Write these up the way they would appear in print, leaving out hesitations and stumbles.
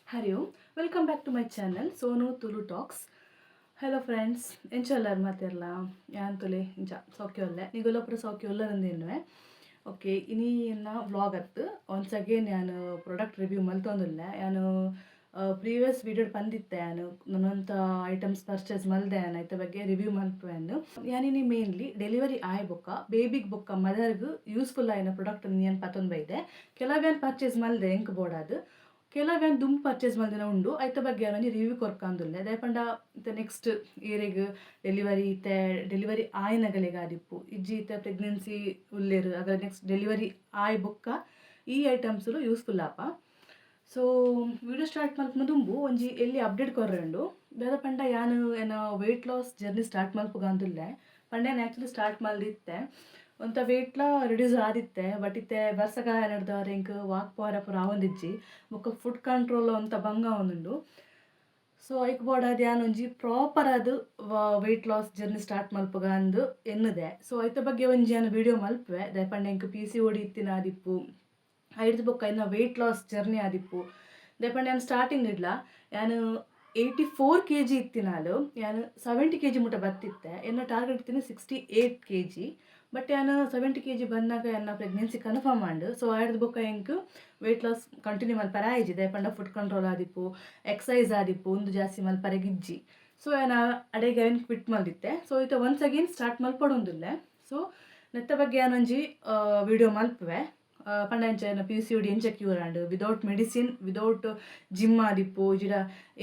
Hari Om. Welcome back to my channel Sonu Tulu Talks. Hello friends, ಎಂಚೆಲ್ಲರು ಮಾತೆಲ್ಲ ಯಾನ್ ತುಲೆ ಇಂಚ ಸೌಖ್ಯ ಒಲ್ಲೆ ನಿಗುಲಪುರ ಸೌಖ್ಯ ಒಲ್ಲರಂದೇನುವೆ ಓಕೆ ಇನಿ ಎನ್ನ ವ್ಲಾಗ್ ಅತ್ತು ಒನ್ಸ್ ಅಗೇನ್ ನಾನು ಪ್ರಾಡಕ್ಟ್ ರಿವ್ಯೂ ಮಲ್ತೊಂದಿಲ್ಲ ನಾನು ಪ್ರೀವಿಯಸ್ ವಿಡಿಯೋ ಬಂದಿತ್ತೆ ನಾನು ನನ್ನಂಥ ಐಟಮ್ಸ್ ಪರ್ಚೇಸ್ ಮಲ್ದೆ ನಾನು ಐತ ಬಗ್ಗೆ ರಿವ್ಯೂ ಮಲ್ಪುವೆನು ಯಾನಿನಿ ಮೇನ್ಲಿ ಡೆಲಿವರಿ ಆಯ್ ಬೊಕ್ಕ ಬೇಬಿಗೆ ಬೊಕ್ಕ ಮದರ್ಗೆ ಯೂಸ್ಫುಲ್ ಆಯ್ನ ಪ್ರಾಡಕ್ಟ್ ನಾನು ಪತ್ತೊಂದು ಬೈದೆ ಕೆಲವೇನು ಪರ್ಚೇಸ್ ಮಲ್ದೆ ಎಂಕ್ ಬೋಡಾದು ಕೆಲವೇನು ದುಂಬು ಪರ್ಚೇಸ್ ಮಲ್ದಿನ ಉಂಡು ಐತ ಬಗ್ಗೆ ಅವನು ರಿವ್ಯೂ ಕೊರ್ಕಂದುಲ್ಲೆ ದಯಪಂಡ ಇತ್ತ ನೆಕ್ಸ್ಟ್ ಇಯರಿಗೆ ಡೆಲಿವರಿ ಆಯ್ನಗಳಿಗೆ ಆದಿಪ್ಪು ಇಜ್ಜಿ ಇತ್ತ ಪ್ರೆಗ್ನೆನ್ಸಿ ಉಲ್ಲೇರು ಅದ್ರ ನೆಕ್ಸ್ಟ್ ಡೆಲಿವರಿ ಆಯ್ ಬೊಕ್ಕ ಈ ಐಟಮ್ಸು ಯೂಸ್ಫುಲ್ ಆಪ ಸೊ ವಿಡಿಯೋ ಸ್ಟಾರ್ಟ್ ಮಲ್ಪನ ದುಂಬು ಒಂಜಿ ಎಲ್ಲಿ ಅಪ್ಡೇಟ್ ಕೊರ್ರೆಂಡು ಬೇರೆ ಪಂಡ ಯಾನು ಏನೋ ವೆಯ್ಟ್ ಲಾಸ್ ಜರ್ನಿ ಸ್ಟಾರ್ಟ್ ಮಲ್ಪುಗಂದುಲ್ಲೆ ಪಂಡ ನಾನು ಆ್ಯಕ್ಚುಲಿ ಸ್ಟಾರ್ಟ್ ಮಲ್ದಿತ್ತೆ ಒಂಥ ವೆಯ್ಟ್ಲ ರಿಡ್ಯೂಸ್ ಆದಿತ್ತೆ ಬಟ್ ಇತ್ತೆ ಬರ್ಸಕಾಯ ನಡೆದವ್ರೆ ಇಂಕ ವಾಕ್ ಪೋರ ಪೂರ ಆವೊಂದಿಜ್ಜಿ ಬೊಕ್ಕ ಫುಡ್ ಕಂಟ್ರೋಲ್ ಅಂತ ಭಂಗ ಆವೊಂದುಂಡು ಸೊ ಐಕ್ ಬೋಡಾದ ಯಾನೊಂಜಿ ಪ್ರಾಪರ್ ಅದು ವೆಯ್ಟ್ ಲಾಸ್ ಜರ್ನಿ ಸ್ಟಾರ್ಟ್ ಮಲ್ಪಗ ಅಂದು ಎನ್ನದೆ ಸೊ ಐತ ಬಗ್ಗೆ ಒಂಜಿ ನಾನು ವಿಡಿಯೋ ಮಲ್ಪುವೆ ದಯಪಂಡ ಇಂಕ PCOD ಇತ್ತಿನ ಆದಿಪ್ಪು ಐಡ್ದು ಬೊಕ್ಕ ಇನ್ನು ವೆಯ್ಟ್ ಲಾಸ್ ಜರ್ನಿ ಆದಿಪ್ಪು ದಯಪಂಡ ನಾನು ಸ್ಟಾರ್ಟಿಂಗ್ ಇಡ್ಲ ನಾನು 84 kg ಇತ್ತಿನಾಲು ನಾನು 70 kg ಮುಟ ಬರ್ತಿತ್ತೆ ಎನ್ನ ಟಾರ್ಗೆಟ್ ಇತ್ತೀನಿ 68 kg ಬಟ್ ನಾನು 70 kg ಬಂದಾಗ ನನ್ನ ಪ್ರೆಗ್ನೆನ್ಸಿ ಕನ್ಫರ್ಮ್ ಮಾಡು ಸೊ ಆಯ್ದು ಬೊಕ್ಕ ಎಂಕ್ ವೆಯ್ಟ್ ಲಾಸ್ ಕಂಟಿನ್ಯೂ ಮಲ್ಪರ ಆಯ್ಜಿ ದಯಪಂಡ ಫುಡ್ ಕಂಟ್ರೋಲ್ ಆದಿಪ್ಪು ಎಕ್ಸಸೈಸ್ ಆದಿಪ್ಪು ಒಂದು ಜಾಸ್ತಿ ಮಲ್ಪರೆಗಿಜ್ಜಿ ಸೊ ನಾನು ಅಡೆಗೆ ಏನು ಕ್ವಿಟ್ ಮಲ್ದಿತ್ತೆ ಸೊ ಇತ್ತ ಒನ್ಸ್ ಅಗೇನ್ ಸ್ಟಾರ್ಟ್ ಮಲ್ಪಡೊಂದಿಲ್ಲ ಸೊ ನೆತ್ತ ಬಗ್ಗೆ ನಾನೊಂಜಿ ವಿಡಿಯೋ ಮಲ್ಪುವೆ ಪಂಡ ಎಂಚ PCOD ಎಂಚ cure and without medicine without gym ಆದಿಪ್ಪು ಇಜಿಡ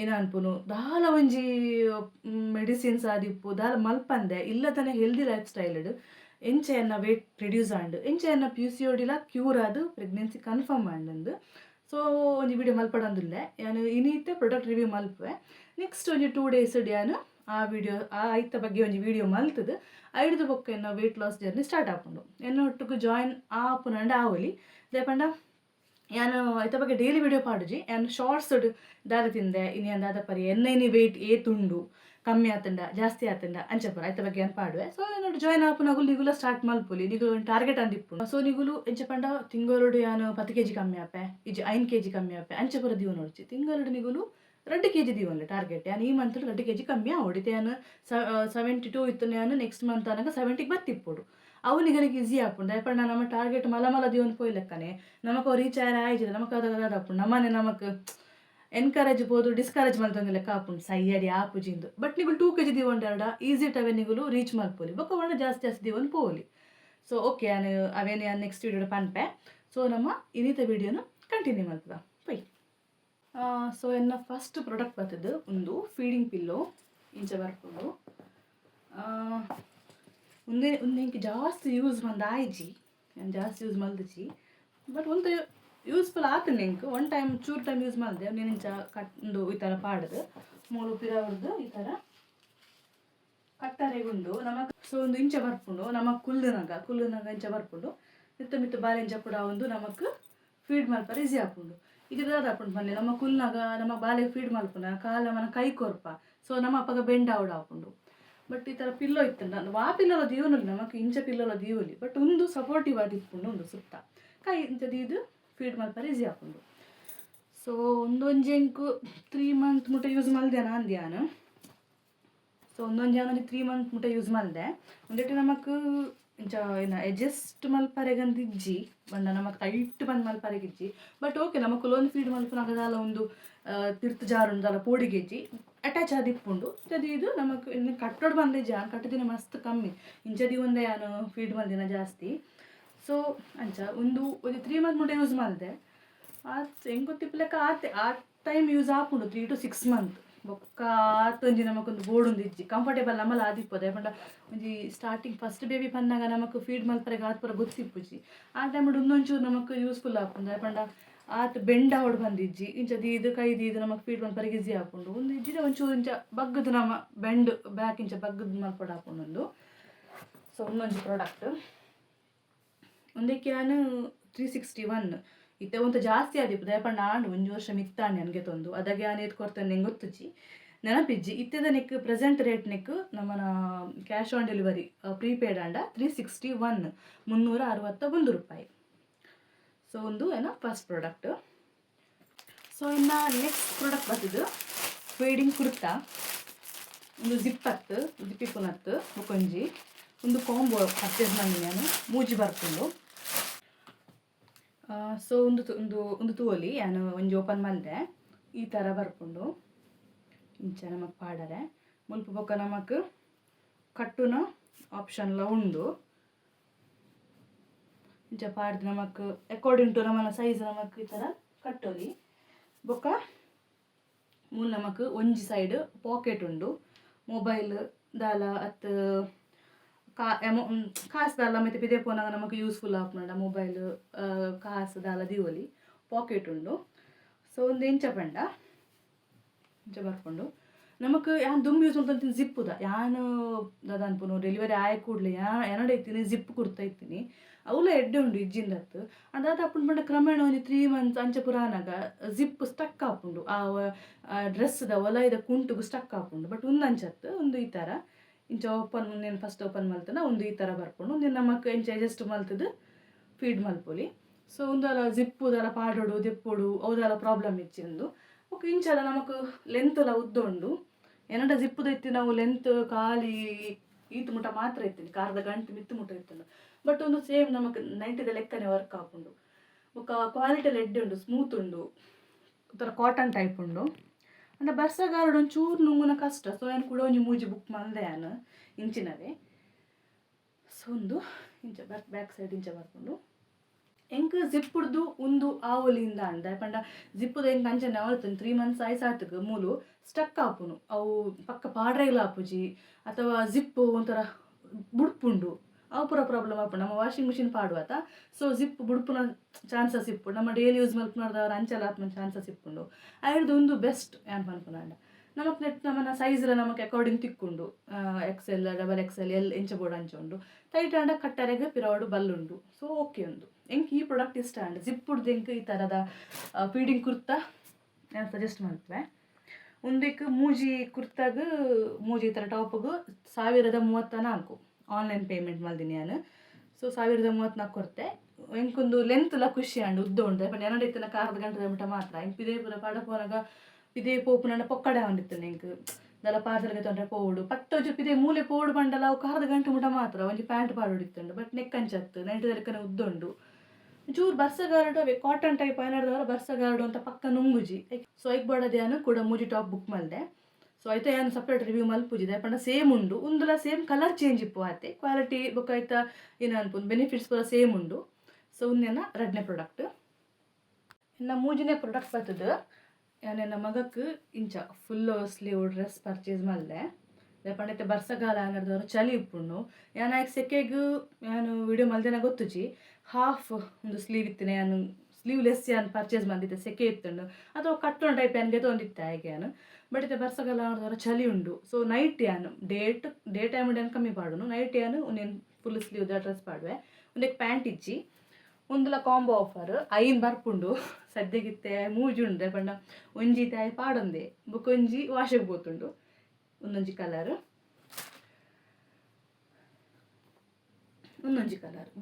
ಏನ ಅನ್ಪುನು ದಾಲ ಒಂಜಿ ಮೆಡಿಸಿನ್ಸ್ ಆದಿಪ್ಪು ದಾಲ ಮಲ್ಪಂದೆ ಇಲ್ಲದನೆ ಹೆಲ್ದಿ ಲೈಫ್ ಸ್ಟೈಲ್ ಎಂಚ ಎನ್ನ ವೇಟ್ ರಿಡ್ಯೂಸ್ ಆಂಡ್ ಎಂಚ ಎನ್ನ PCOD ಕ್ಯೂರ್ ಆದು ಪ್ರೆಗ್ನೆನ್ಸಿ ಕನ್ಫರ್ಮ್ ಆಂಡ್ ಸೊ ಒಂಜಿ ವಿಡಿಯೋ ಮಲ್ಪಡೊಂದಿಲ್ಲ ನಾನು ಇನಿತ್ತೆ ಪ್ರಾಡಕ್ಟ್ ರಿವ್ಯೂ ಮಲ್ಪುವೆ ನೆಕ್ಸ್ಟ್ ಒಂಜಿ 2 days ನಾನು ಆ ವಿಡಿಯೋ ಐತ ಬಗ್ಗೆ ಒಂಜಿ ವಿಡಿಯೋ ಮಲ್ತದು ಐಡ್ದು ಬೊಕ್ಕ ಎನ್ನ ವೆಯ್ಟ್ ಲಾಸ್ ಜರ್ನಿ ಸ್ಟಾರ್ಟ್ ಆಪುಂಡು ಎನ್ನ ಒಟ್ಟಿಗೆ ಜಾಯಿನ್ ಆಪುನಂಡ ಆವೊಲಿ ದಯಪಂಡ ನಾನು ಐತ ಬಗ್ಗೆ ಡೈಲಿ ವಿಡಿಯೋ ಪಾಡುಜಿ ನಾನು ಶಾರ್ಟ್ಸ್ ದಾದ ತಿಂದೆ ಇನಿ ಅಂದಾದ ಪರಿ ಎನ್ನ ವೆಯ್ಟ್ ಏತುಂಡು ಕಮ್ಮಿ ಆತಂಡ ಜಾಸ್ತಿ ಆತಂಡ ಅಂಚಪುರ ಐತ ಬಗ್ಗೆ ಏನು ಪಾಡುವೆ ಸೊ ನಾನು ಜಾಯಿನ್ ಆಪುನಾಗು ನಿಗುಲ ಸ್ಟಾರ್ಟ್ ಮಲ್ಪೊಲಿ ನಿಗುಲು ಟಾರ್ಗೆಟ್ ಅಂದಿಪ್ಪು ಸೊ ನಿಗುಲು ಎಂಚಪಂಡ ತಿಂಗಳೋಡು ನಾನು 10 kg ಕಮ್ಮಿ ಆಪೆ ಇಜ್ಜಿ 5 kg ಕಮ್ಮಿ ಆಪೆ ಅಂಚಪುರ ದೀವ ನೋಡ್ಚಿ ತಿಂಗಳೋಡು ನಿಗುಲು 2 kg ದೀವಲ್ಲ ಟಾರ್ಗೆಟ್ ನಾನು ಈ ಮಂತ್ 2 kg ಕಮ್ಮಿ ಆವಡಿತೆ ನಾನು 72 ಇತ್ತು ನಾನು ನೆಕ್ಸ್ಟ್ ಮಂತ್ ಅನ್ನಾಗ 70ಗೆ ಬತ್ತಿಪ್ಪುಡು ಅವು ನಿಗಲಿಗೆ ಈಸಿ ಆಪುಂಡು ದಯಪಂಡ ನಮ್ಮ ಟಾರ್ಗೆಟ್ ಮಲ ದೀವನ್ ಪೋಯ್ ಲೆಕ್ಕನೆ ನಮಕ್ ರೀಚ್ ಆಯ್ತು ನಮಕ್ ಅದಾಗ ಆಪುಂಡು ನಮ್ಮನೆ ನಮಕ್ ಎನ್ಕರೇಜ್ ಬೋದು ಡಿಸ್ಕರೇಜ್ ಮಲ್ತಂದು ಲೆಕ್ಕ ಆಪುಂಡು ಸೈಯಡಿ ಆಪುಜಿಂದು ಬಟ್ ನಿಗುಲು 2 kg ದೀವೊಂಡೆರಡ ಈಸಿ ಟವೆ ನಿಗುಲು ರೀಚ್ ಮಲ್ಪೊಲಿ ಬೊಕ್ಕ ಒಳ್ಳೆ ಜಾಸ್ತಿ ದೀವನ್ ಪೋಲಿ ಸೊ ಓಕೆ ನಾನು ಅವೇನು ನಾನು ನೆಕ್ಸ್ಟ್ ವಿಡಿಯೋ ಪನ್ಪೆ ಸೊ ನಮ್ಮ ಇನ್ನಿತ ವಿಡಿಯೋನು ಕಂಟಿನ್ಯೂ ಮಾಡ್ತದ ಪೈ ಸೊ ಎನ್ನ ಫಸ್ಟ್ ಪ್ರಾಡಕ್ಟ್ ಬರ್ತದೆ ಒಂದು ಫೀಡಿಂಗ್ ಪಿಲ್ಲೋ ಇಂಚ ಬರ್ಕೊಂಡು ಒಂದೇ ಇಂಕ ಜಾಸ್ತಿ ಯೂಸ್ ಮಂದ ಆಯ್ಜಿ ನಾನು ಜಾಸ್ತಿ ಯೂಸ್ ಮಲ್ದಿಜಿ ಬಟ್ ಒಂದು ಯೂಸ್ಫುಲ್ ಆತನ ಇಂಕ್ ಒನ್ ಟೈಮ್ ಚೂರು ಟೈಮ್ ಯೂಸ್ ಮಾಡಿದೆ ನೀನು ಇಂಚ ಕಟ್ಟು ಈ ಥರ ಪಾಡ್ದು ಮೂರು ಪಿರವ್ರದ್ದು ಈ ಥರ ಕಟ್ಟರೆಗುಂಡು ನಮಕ್ ಸೊ ಒಂದು ಇಂಚ ಬರ್ಪುಂಡು ನಮಕ್ ಕುಲ್ಲುನಾಗ ಇಂಚ ಬರ್ಪುಂಡು ಮಿತ್ತ ಬಾರಿ ಇಂಚ ಕೂಡ ಒಂದು ನಮಕ್ ಫೀಡ್ ಮಲ್ಪರ ಈಸಿ ಆಪುಂಡು ಈಗ ಆಪುಂಡು ಬನ್ನಿ ನಮ್ಮ ಕುಲ್ನಾಗ ನಮ್ಮ ಬಾಲೆಗೆ ಫೀಡ್ ಮಲ್ಪುನ ಕಾಲ ಮನ ಕೈ ಕೊರ್ಪ ಸೊ ನಮ್ಮ ಅಪ್ಪಗ ಬೆಂಡ್ ಆವಡ ಆಪುಂಡು ಬಟ್ ಈ ಥರ ಪಿಲ್ಲೋ ಇತ್ತು ನಾನು ಆ ಪಿಲ್ಲೋಲ ದೀವನಲ್ಲಿ ನಮಕ್ ಇಂಚ ಪಿಲ್ಲೋಲ ದೀವಲಿ ಬಟ್ ಒಂದು ಸಪೋರ್ಟಿವ್ ಆದಿಪ್ಪುಂಡು ಒಂದು ಸುತ್ತ ಕೈ ಇಂಚದ ಇದು ಫೀಡ್ ಮಲ್ಪರ ಈಸಿ ಆಪುಂಡು ಸೊ ಒಂದೊಂಜೆಂಕು 3 month ಮುಟ ಯೂಸ್ ಮಲ್ದೆ ನಾನು ಧ್ಯಾನ ಸೊ ಒಂದೊಂದು ಜಾನ 3 month ಮುಟ ಯೂಸ್ ಮಲ್ದೆ ಒಂದೇಟು ನಮಕ್ ಇಂಚ ಏನು ಅಡ್ಜಸ್ಟ್ ಮಲ್ಪರೆಗಂದಿಜ್ಜಿ ಬಂದ ನಮಕ್ ಟೈಟ್ ಬಂದು ಮಲ್ಪರೆಗಿಜ್ಜಿ ಬಟ್ ಓಕೆ ನಮಕ್ ಲೋನ್ ಫೀಡ್ ಮಲ್ಪನಾಗದಾಲ ಒಂದು ತಿರ್ತು ಜಾರುಂದಲ್ಲ ಪೋಡಿಗೆಜ್ಜಿ ಅಟ್ಯಾಚ್ ಆದಿಪ್ಪುಂಡು ಇಂಚದಿ ಇದು ನಮಕ್ ಇನ್ನು ಕಟ್ಟೋಡು ಬಂದೆ ಜಾನ್ ಕಟ್ಟದಿನ ಮಸ್ತ್ ಕಮ್ಮಿ ಇಂಚದಿ ಒಂದೇ ನಾನು ಫೀಡ್ ಮಲ್ದಿನ ಜಾಸ್ತಿ ಸೊ ಅಂಚ ಒಂದು 3 month ಮುಟ ಯೂಸ್ ಮಲ್ದೆ ಹೆಂಗೆ ಗೊತ್ತಿಪ್ಪಲೆಕ್ಕ ಆ ಟೈಮ್ ಯೂಸ್ ಆಪುಂಡು 3 to 6 month ಬೊಕ್ಕ ಆತೊಂಜಿ ನಮಕೊಂದು ಬೋರ್ಡ್ ಒಂದು ಇಜ್ಜಿ ಕಂಫರ್ಟೇಬಲ್ ನಮ್ಮಲ್ಲ ಆದಿಪ್ಪೋದು ಯಾಕಂಡ ಒಂಜಿ ಸ್ಟಾರ್ಟಿಂಗ್ ಫಸ್ಟ್ ಬೇಬಿ ಪನ್ನಾಗ ನಮಕ್ ಫೀಡ್ ಮಲ್ಪರೆಗೆ ಆತ್ಪುರ ಗೊತ್ತಿಪ್ಪುಜಿ ಆ ಟೈಮ್ ಇನ್ನೊಂಚೂರು ನಮಕ್ ಯೂಸ್ಫುಲ್ ಆಪುಂಡು ಯಾಕಂಡ ಆತ ಬೆಂಡ ಆವಡ್ ಬಂದಿಜ್ಜಿ ಇಂಚದಿ ಇದು ಕೈದಿ ಇದು ನಮಕ್ ಫೀಡ್ ಮಲ್ಪರೆಗೆ ಈಸಿ ಆಪುಂಡು ಒಂದು ಇಜ್ಜಿದ ಒಂಚೂರು ಇಂಚ ಬಗ್ಗದು ನಮ್ಮ ಬೆಂಡ್ ಬ್ಯಾಕ್ ಇಂಚ ಬಗ್ಗದು ಮಲ್ಪಡ ಆಪುಂಡು ಒಂದು ಸೊ ಇನ್ನೊಂದು ಪ್ರಾಡಕ್ಟ್ ಒಂದಕ್ಕೆ ನಾನು 361 ಇತ್ತೆ ಒಂದು ಜಾಸ್ತಿ ಆದಿಪ್ಪು ದಯಪಂಡ ಆಂಡು 1 ವರ್ಷ ಮಿತ್ತಾಂಡು ನನಗೆ ತಂದು ಅದಾಗೆ ನಾನು ಎತ್ ಕೊಡ್ತೇನೆ ನಂಗೆ ಗೊತ್ತುಜಿ ನೆನಪಿಜ್ಜಿ ಇತ್ತದ ನೆಕ್ ಪ್ರೆಸೆಂಟ್ ರೇಟ್ ನೆಕ್ ನಮ್ಮನ cash on delivery prepaid and 361 361 ರೂಪಾಯಿ ಸೊ ಒಂದು ಏನೋ ಫಸ್ಟ್ ಪ್ರಾಡಕ್ಟ್ ಸೊ ಸೊ ಇನ್ನು ನೆಕ್ಸ್ಟ್ ಪ್ರಾಡಕ್ಟ್ ಬರ್ತದೆ ಫೇಡಿಂಗ್ ಕುರ್ತಾ. ಒಂದು ಜಿಪ್ಪತ್ತು ಜಿಪ್ಪಿಪ್ಪುನತ್ತು ಮುಕೊಂಜಿ ಒಂದು ಕಾಂಬೋ ಪರ್ಚೇಸ್ ಮಾಡಿ ನಾನು ಮೂಜಿ ಬರ್ಕೊಂಡು. ಸೊ ಒಂದು ತೂವಲಿ ನಾನು ಒಂಜಿ ಓಪನ್ ಮಾಡಿದೆ ಈ ಥರ ಬರ್ಕೊಂಡು ಇಂಚ ನಮಗೆ ಪಾಡರೆ ಮುಲ್ಪ ಬೊಕ್ಕ ನಮಕ್ ಕಟ್ಟುನ ಆಪ್ಷನ್ಲ ಉಂಡು. ಇಂಚ ಪಾಡ್ದು ನಮಕ್ ಅಕಾರ್ಡಿಂಗ್ ಟು ನಮ್ಮನ ಸೈಜ್ ನಮಕ್ ಈ ಥರ ಕಟ್ಟೋಲಿ. ಬೊಕ್ಕ ಮೂಲ ನಮಕ್ ಒಂಜಿ ಸೈಡ್ ಪಾಕೆಟ್ ಉಂಡು. ಮೊಬೈಲ್ ದಾಲ ಅತ್ ಕಾಸು ದಾಲ ಮತ್ತೆ ಪಿದೆ ಪೋನಾಗ ನಮಗೆ ಯೂಸ್ಫುಲ್ ಆಪುಂಡ ಮೊಬೈಲ್ ಕಾಸು ದಾಲ ದಿವಲಿ ಪಾಕೆಟ್ ಉಂಡು. ಸೊ ಒಂದು ಇಂಚ ಪಂಡ ಇಂಚ ಬರ್ಕೊಂಡು ನಮಕ್ ಯಾನ್ ದುಂಬು ಯೂಸ್ ಮಾಡ್ತೀನಿ ಜಿಪ್ಪುದ ಯಾನು ದಾದ ಅನ್ಪುನು ಡೆಲಿವರಿ ಆಯ ಕೂಡಲೇ ಏನಡೆ ಇತ್ತೀನಿ ಜಿಪ್ ಕುರ್ತಾ ಇತ್ತೀನಿ ಅವಲ ಎಡ್ಡೆ ಉಂಡು ಇಜ್ಜಿಂದತ್ತು ಅದಾದ ಅಪ್ಪನ ಪಂಡ ಕ್ರಮೇಣ ಒಂದು 3 months ಅಂಚೆ ಪುರಾನಾಗ ಜಿಪ್ ಸ್ಟಕ್ ಆಪುಂಡು ಆ ಡ್ರೆಸ್ದ ಒಲೈದ ಕುಂಟುಗು ಸ್ಟಕ್ ಆಪುಂಡು. ಬಟ್ ಒಂದು ಅಂಚತ್ತು ಒಂದು ಈ ಥರ ಇಂಚ ಓಪನ್ నేను ಫಸ್ಟ್ ಓಪನ್ ಮಲ್ತನ ಒಂದು ಈ ಥರ ಬರ್ಕೊಂಡು ನೀನು ನಮಕ್ ಇಂಚ ಅಡ್ಜಸ್ಟ್ ಮಲ್ತದು ಫೀಡ್ ಮಲ್ಪೊಲಿ. ಸೊ ಒಂದಲ್ಲ ಜಿಪ್ಪುದಲ್ಲ ಪಾಡೋಡು ದೆಪ್ಪೋಡು ಅವದೆಲ್ಲ ಪ್ರಾಬ್ಲಮ್ ಇಚ್ಚಿಂದು ಓಕೆ ಇಂಚಲ್ಲ ನಮಕ್ ಲೆಂತ್ ಎಲ್ಲ ಉದ್ದುಂಡು ಏನಡ ಜಿಪ್ಪುದ ಇತ್ತಿ ನಾವು ಲೆಂತ್ ಖಾಲಿ ಈತು ಮುಟ ಮಾತ್ರ ಇತ್ತೀನಿ ಕಾರ್ದ ಗಂಟು ಮಿತ್ತು ಮುಟ ಇತ್ತುಂಡು. ಬಟ್ ಒಂದು ಸೇಮ್ ನಮಕ್ 90ದ ಲೆಕ್ಕನೆ ವರ್ಕ್ ಆಪುಂಡು. ಬೊಕ್ಕ ಕ್ವಾಲಿಟಿ ಎಲ್ಲ ಎಡ್ಡೆ ಉಂಡು ಸ್ಮೂತ್ ಉಂಡು ಒಂಥರ ಕಾಟನ್ ಟೈಪ್ ಉಂಡು. ಅಂಡ ಬರ್ಸಗಾರಡು ಒಂಚೂರು ನುಂಗುನ ಕಷ್ಟ. ಸೊ ಏನು ಕೂಡ ಒಂಜಿ ಮೂಜಿ ಬುಕ್ ಮಾಡಿದೆ ನಾನು ಇಂಚಿನವೇ. ಸೊ ಒಂದು ಇಂಚ ಬ್ಯಾಕ್ ಸೈಡ್ ಇಂಚ ಬರ್ಕೊಂಡು ಎಂಕ್ ಜಿಪ್ಪುಡ್ದು ಒಂದು ಆವಲಿಂದ ಅಂದ ಪಂಡ ಜಿಪ್ಪುದ ಎಂಕ್ ಅಂಚನೆ ಅವಳ್ತಂದು 3 months ಆಯ್ಸಾತಕ್ಕೆ ಮೂಲು ಸ್ಟಕ್ ಆಪುನು ಅವು ಪಕ್ಕ ಪಾಡ್ರೆಲ್ಲ ಆಪುಜಿ ಅಥವಾ ಜಿಪ್ಪು ಒಂಥರ ಬುಡ್ಪುಂಡು ಅವು ಪೂರ ಪ್ರಾಬ್ಲಮ್ ಆಪುಂಡು ನಮ್ಮ ವಾಷಿಂಗ್ ಮಿಷಿನ್ ಪಾಡುವಾತ. ಸೊ ಜಿಪ್ ಬುಡ್ಪುನ ಚಾನ್ಸಸ್ ಇಪ್ಪುಂಡು ನಮ್ಮ ಡೈಲಿ ಯೂಸ್ ಮಲ್ಪುನವ್ರು ಅಂಚೆಲ್ಲ ಆತ್ಮ ಚಾನ್ಸಸ್ ಇಪ್ಪುಂಡು. ಅದ್ರದ್ದು ಒಂದು ಬೆಸ್ಟ್ ಏನು ಅನ್ಪುನಂಡ ನಮಕ್ ನೆಟ್ ನಮ್ಮನ ಸೈಜ್ಲ ನಮಕ್ ಅಕಾರ್ಡಿಂಗ್ ತಿಕ್ಕೊಂಡು XL XXL ಎಂಚ ಬೋರ್ಡ್ ಅಂಚುಂಡು ಟೈಟ್ ಅಂಡ ಕಟ್ಟರೆಗೆ ಪಿರಾಡು ಬಲ್ಲುಂಡು. ಸೊ ಓಕೆ ಒಂದು ಎಂಕ್ ಈ ಪ್ರಾಡಕ್ಟ್ ಇಷ್ಟ ಅಂಡ ಜಿಪ್ಪುಡ್ದು ಎಂಕ್ ಈ ಥರದ ಫೀಡಿಂಗ್ ಕುರ್ತಾ ನಾನು ಸಜೆಸ್ಟ್ ಮಾಡ್ತೇವೆ. ಒಂದಕ್ಕೆ ಮೂಜಿ ಕುರ್ತಾಗ ಮೂಜಿ ಈ ಥರ ಟಾಪಿಗೆ 1034 ಆನ್ಲೈನ್ ಪೇಮೆಂಟ್ ಮಲ್ದಿನಿ ನಾನು. ಸೊ 1034 ಕೊಡ್ತೆ ಎಂಕೊಂದು ಲೆಂತ್ ಎಲ್ಲ ಖುಷಿ ಅಂಡು ಉದ್ದ ಉಂಟು ಬಟ್ ಏನಡೆ ಇತ್ತನ ಕಾರ್ದ ಗಂಟೆ ಮಟ್ಟ ಮಾತ್ರ ಎಂಕ್ ಪಿದೇ ಪೂರ ಪಡ ಪೋನಾಗ ಪಿದೇ ಪೋಪುನಂಡ ಪೊಕ್ಕಡೆ ಹೊಂದಿತ್ತೇನೆ ಎಂಕ್ ದಲ ಪಾರ್ಸಲ್ಗೆ ತೊಂದರೆ ಪೋಡು ಪಟ್ಟೊಂಚು ಪಿದೇ ಮೂಲೆ ಪೋಡು ಬಂಡಲ್ಲ ಅವು ಕಾರ್ದ ಗಂಟೆ ಮುಟ ಮಾತ್ರ ಒಂಜಿ ಪ್ಯಾಂಟ್ ಪಾಡೋಡಿತ್ತುಂಡು. ಬಟ್ ನೆಕ್ ಅಂಚತ್ತು 90ದ ಲೆಕ್ಕನೆ ಉದ್ದುಂಡು ಚೂರು ಬರ್ಸಗಾರಡು ಅವೇ ಕಾಟನ್ ಟೈಪ್ ಏನಾಡ್ದವ್ರ ಬರ್ಸಗಾರಡು ಅಂತ ಪಕ್ಕ ನುಂಗುಜಿ. ಸೊ ಐಕ್ ಬೋಡದು ಏನು ಕೂಡ ಮೂಜಿ ಟಾಪ್ ಬುಕ್ ಮಾಡಿದೆ. ಸೊ ಐತೆ ಏನು ಸಪ್ರೇಟ್ ರಿವ್ಯೂ ಮಲ್ಪುಜಿದೆ ಪಂಡ ಸೇಮ್ ಉಂಡು ಒಂದಲ್ಲ ಸೇಮ್ ಕಲರ್ ಚೇಂಜ್ ಇಪ್ಪು ಆತೆ ಕ್ವಾಲಿಟಿ ಬುಕ್ ಆಯ್ತಾ ಏನು ಅನ್ಪುಂಡು ಬೆನಿಫಿಟ್ಸ್ ಕೂಡ ಸೇಮ್ ಉಂಡು. ಸೊ ಒಂದೇನ 2ನೇ ಪ್ರಾಡಕ್ಟ್ ಇನ್ನು 3ನೇ ಪ್ರಾಡಕ್ಟ್ ಬರ್ತದೆ ನನ್ನ ಮಗಕ್ಕೆ ಇಂಚ ಫುಲ್ ಸ್ಲೀವ್ ಡ್ರೆಸ್ ಪರ್ಚೇಸ್ ಮಾಡಿದೆ. ಪಂಡೈತೆ ಬರ್ಸಗಾಲ ಅನ್ನೋದವ್ರು ಚಳಿ ಇಪ್ಪುಂಡು ನಾನು ಸೆಕೆಗೂ ನಾನು ವಿಡಿಯೋ ಮಲ್ದೇನ ಗೊತ್ತುಜಿ ಹಾಫ್ ಒಂದು ಸ್ಲೀವ್ ಇತ್ತಿನ ನಾನು ಸ್ಲೀವ್ಲೆಸ್ ಏನು ಪರ್ಚೇಸ್ ಮಾಡಿದ್ದೆ ಸೆಕೆ ಇತ್ತುಂಡು ಅಥವಾ ಕಟ್ಟೋಣ ಟೈಪ್ ಏನ್ಗೆ ತೊಂದಿತ್ತೆ ಹಾಗೆ ನಾನು. ಬಟ್ ಇತ್ತೆ ಬರ್ಸಗಾಲ ಅನ್ನೋದವ್ರು ಚಳಿ ಉಂಡು. ಸೊ ನೈಟ್ ಏನು ಡೇ ಟೈಮ್ ಏನು ಕಮ್ಮಿ ಪಾಡುನು ನೈಟ್ ಏನು ಒಂದೇನು ಫುಲ್ ಸ್ಲೀವ್ ಡ್ರೆಸ್ ಪಾಡುವೆ ಒಂದಕ್ಕೆ ಪ್ಯಾಂಟ್ ಇಚ್ಚಿ ಒಂದಲ್ಲ ಕಾಂಬೋ ಆಫರ್ ಐನ್ ಬರ್ಪುಂಡು ಸದ್ಯಗಿತ್ತೆ ಮೂಜುಂಡೆ ಪಂಡ ಒಂಜಿ ತಾಯಿ ಪಾಡೊಂದೆ ಬುಕ್ಕೊಂಜಿ ವಾಶಿಗೆ ಬೋತುಂಡು ಒಂದೊಂಜಿ ಕಲರ್